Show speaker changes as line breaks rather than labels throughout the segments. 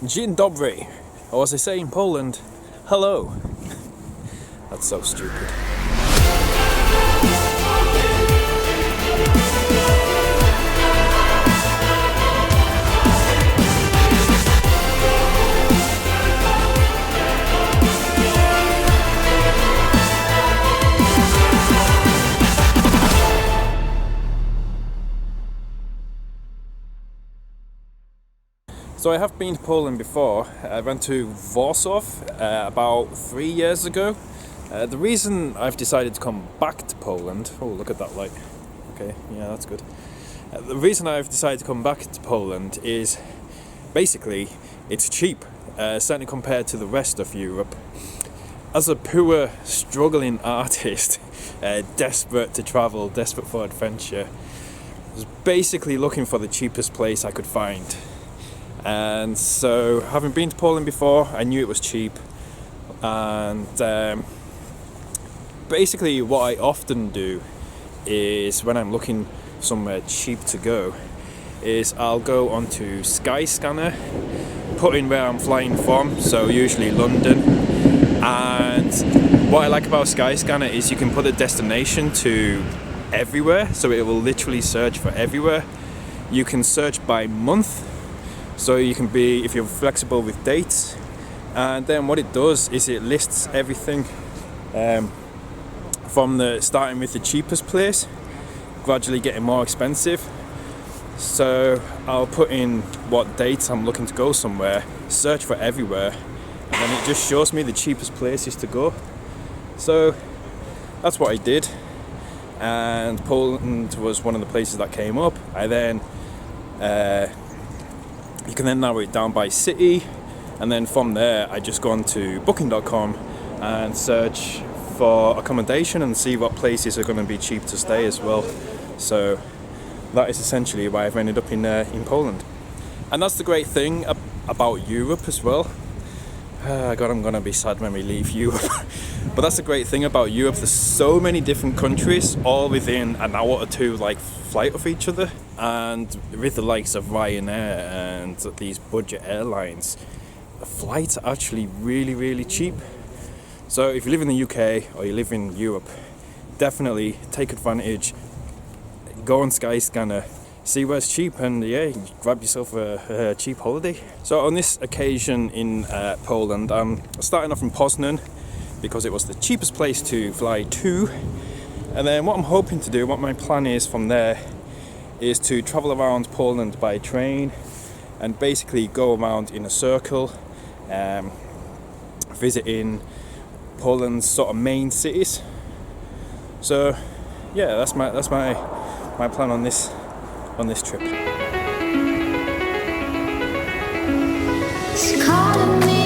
Dzień dobry, or as they say in Poland, hello. That's so stupid. So I have been to Poland before. I went to Warsaw about 3 years ago. The reason I've decided to come back to Poland... Oh, look at that light. Okay, yeah, that's good. The reason I've decided to come back to Poland is basically it's cheap, certainly compared to the rest of Europe. As a poor, struggling artist, desperate to travel, desperate for adventure, I was basically looking for the cheapest place I could find. And so, having been to Poland before, I knew it was cheap. And basically what I often do is, when I'm looking somewhere cheap to go, is I'll go onto Skyscanner, put in where I'm flying from, so usually London. And what I like about Skyscanner is you can put a destination to everywhere, so it will literally search for everywhere. You can search by month, so you can be, if you're flexible with dates, and then what it does is it lists everything from the starting with the cheapest place, gradually getting more expensive. So I'll put in what dates I'm looking to go somewhere, search for everywhere, and then it just shows me the cheapest places to go. So that's what I did, and Poland was one of the places that came up. You can then narrow it down by city, and then from there I just go on to booking.com and search for accommodation and see what places are going to be cheap to stay as well. So that is essentially why I've ended up in Poland. And that's the great thing about Europe as well. God, I'm going to be sad when we leave Europe. But that's the great thing about Europe. There's so many different countries, all within an hour or two flight of each other. And with the likes of Ryanair and these budget airlines, the flights are actually really, really cheap. So if you live in the UK or you live in Europe, definitely take advantage. Go on Skyscanner, see where it's cheap, and yeah, grab yourself a cheap holiday. So on this occasion in Poland, I'm starting off in Poznan because it was the cheapest place to fly to. And then what I'm hoping to do, what my plan is from there, is to travel around Poland by train and basically go around in a circle, visiting Poland's sort of main cities. So yeah, that's my plan on this trip.
It's calling me.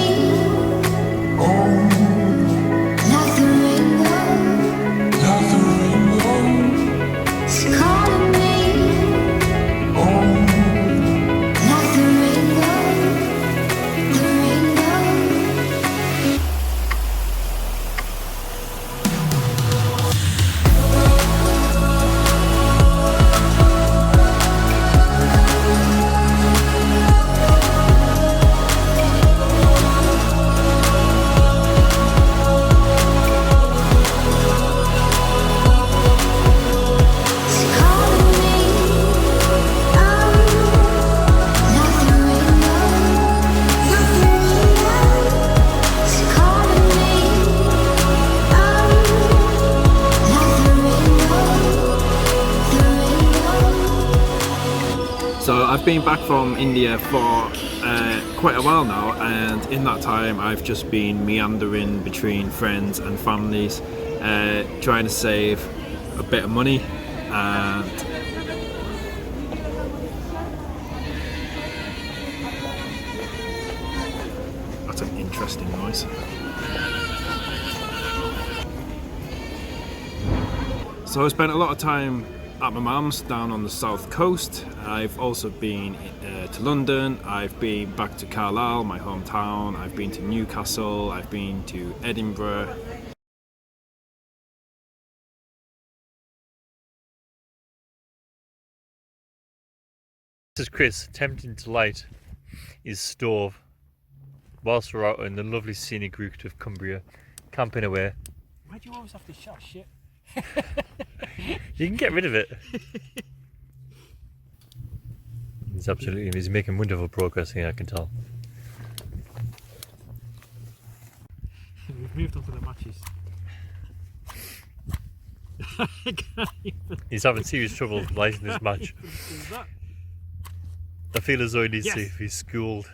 Like the rainbow. It's calling me. Like the rainbow. The rainbow.
So I've been back from India for quite a while now, and in that time I've just been meandering between friends and families, trying to save a bit of money. And that's an interesting noise. So I spent a lot of time at my mum's down on the south coast. I've also been to London, I've been back to Carlisle, my hometown, I've been to Newcastle, I've been to Edinburgh.
This is Chris attempting to light his stove whilst we're out in the lovely scenic route of Cumbria, camping away.
Why do you always have to shout shit?
You can get rid of it. He's making wonderful progress here, I can tell.
We've moved on to the matches.
He's having serious trouble lighting this match. I feel as though he needs to if he's schooled.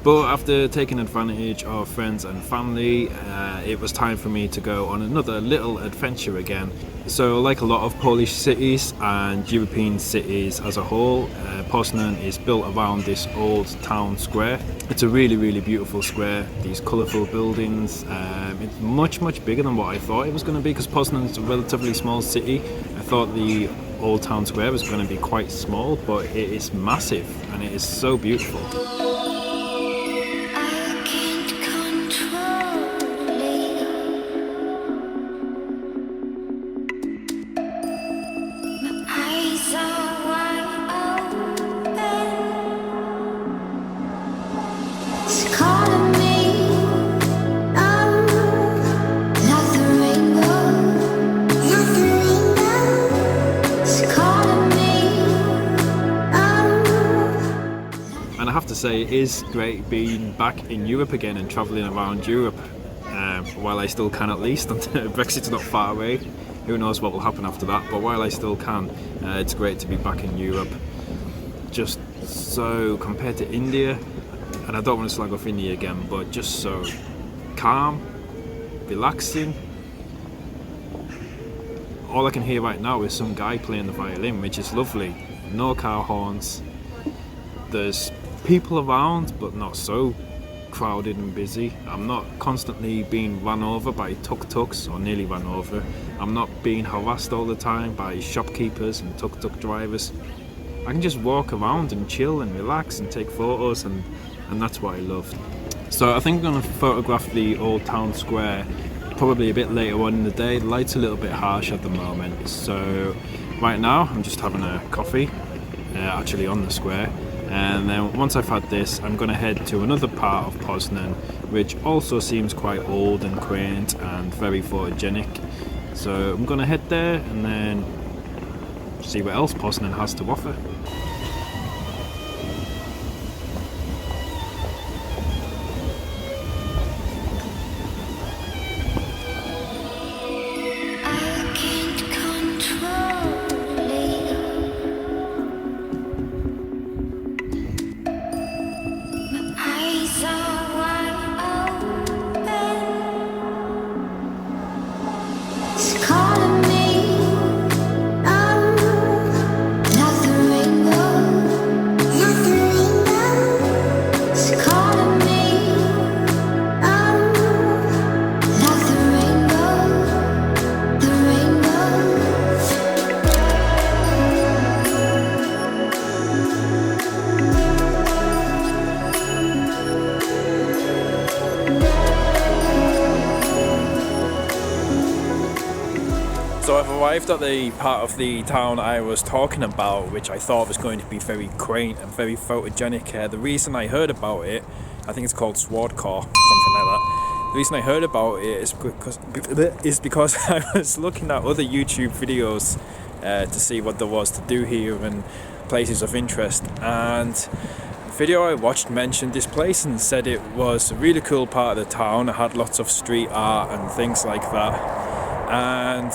But after taking advantage of friends and family, it was time for me to go on another little adventure again. So like a lot of Polish cities and European cities as a whole, Poznan is built around this old town square. It's a really beautiful square, these colourful buildings. It's much bigger than what I thought it was going to be, because Poznan is a relatively small city. I thought the old town square was going to be quite small, but it is massive and it is so beautiful.
I can't control it. My eyes are wide open. It's calling me. Like the rainbow. Like the rainbow. It's calling me.
And I have to say, it is great being back in Europe again and travelling around Europe, while I still can at least. Brexit's not far away, who knows what will happen after that, but while I still can, it's great to be back in Europe. Just so, compared to India, and I don't want to slag off India again, but just so calm, relaxing. All I can hear right now is some guy playing the violin, which is lovely. No car horns. There's people around, but not so crowded and busy. I'm not constantly being run over by tuk-tuks, or nearly run over. I'm not being harassed all the time by shopkeepers and tuk-tuk drivers. I can just walk around and chill and relax and take photos, and that's what I love. So I think I'm going to photograph the old town square probably a bit later on in the day. The light's a little bit harsh at the moment, so right now I'm just having a coffee, actually on the square. And then once I've had this, I'm going to head to another part of Poznan, which also seems quite old and quaint and very photogenic. So I'm going to head there and then see what else Poznan has to offer.
I can't control it. My eyes are wide open. It's calling me. Like the rainbow. Like the rainbow. It's calling me. Like the rainbow. The rainbow.
So I've arrived at the part of the town I was talking about, which I thought was going to be very quaint and very photogenic. The reason I heard about it, I think it's called Swordcore, something like that. The reason I heard about it is because I was looking at other YouTube videos to see what there was to do here and places of interest. And the video I watched mentioned this place and said it was a really cool part of the town. It had lots of street art and things like that. And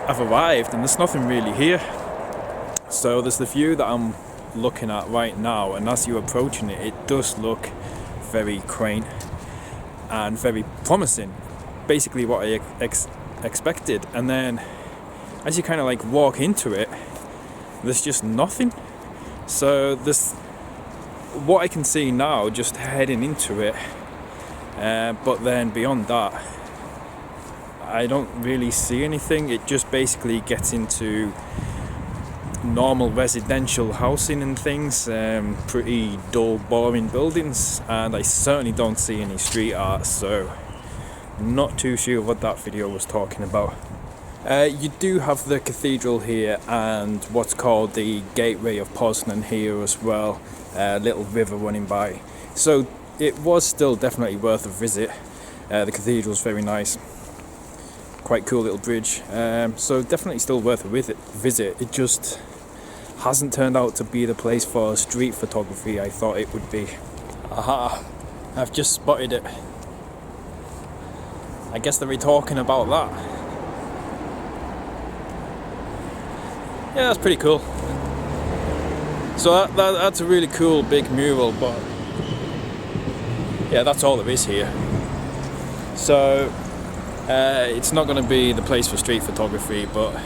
I've arrived and there's nothing really here. So there's the view that I'm looking at right now, and as you're approaching it, it does look very quaint and very promising. Basically what I expected. And then as you kind of like walk into it, there's just nothing. So this, what I can see now just heading into it, but then beyond that I don't really see anything. It just basically gets into normal residential housing and things, pretty dull, boring buildings, and I certainly don't see any street art, so not too sure what that video was talking about. You do have the cathedral here and what's called the gateway of Poznan here as well, a little river running by, so it was still definitely worth a visit. The cathedral's very nice, quite cool little bridge, so definitely still worth a visit. It just hasn't turned out to be the place for street photography I thought it would be. Aha, I've just spotted it. I guess they'll be talking about that. Yeah, that's pretty cool. So that's a really cool big mural, but yeah, that's all there is here. So it's not going to be the place for street photography, but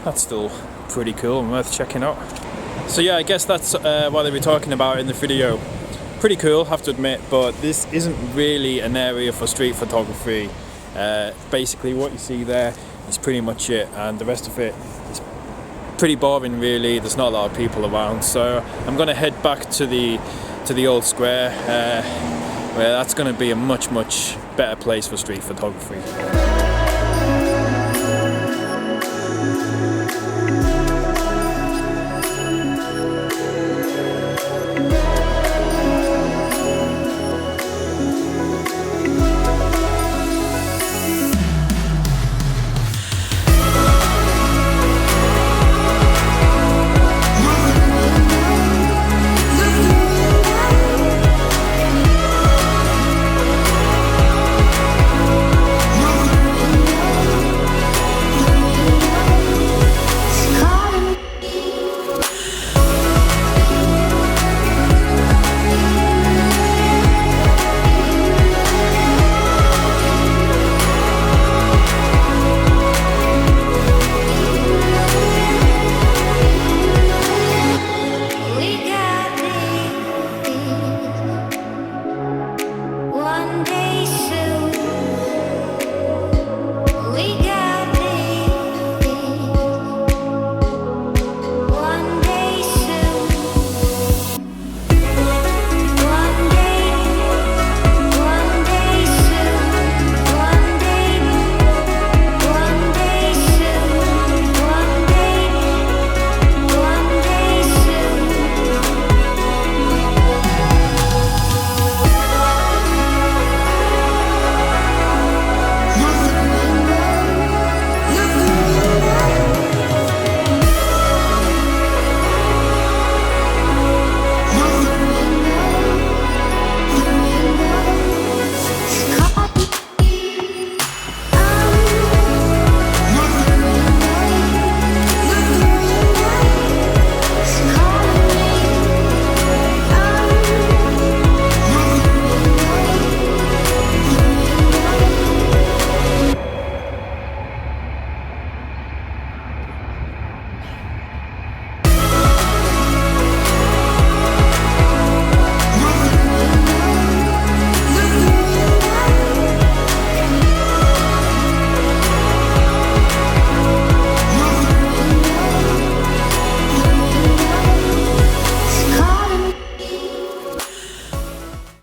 that's still pretty cool and worth checking out. So yeah, I guess that's what they were talking about in the video. Pretty cool, have to admit, but this isn't really an area for street photography. Basically what you see there is pretty much it, and the rest of it is pretty boring really. There's not a lot of people around, so I'm going to head back to the old square, where that's going to be a much better place for street photography.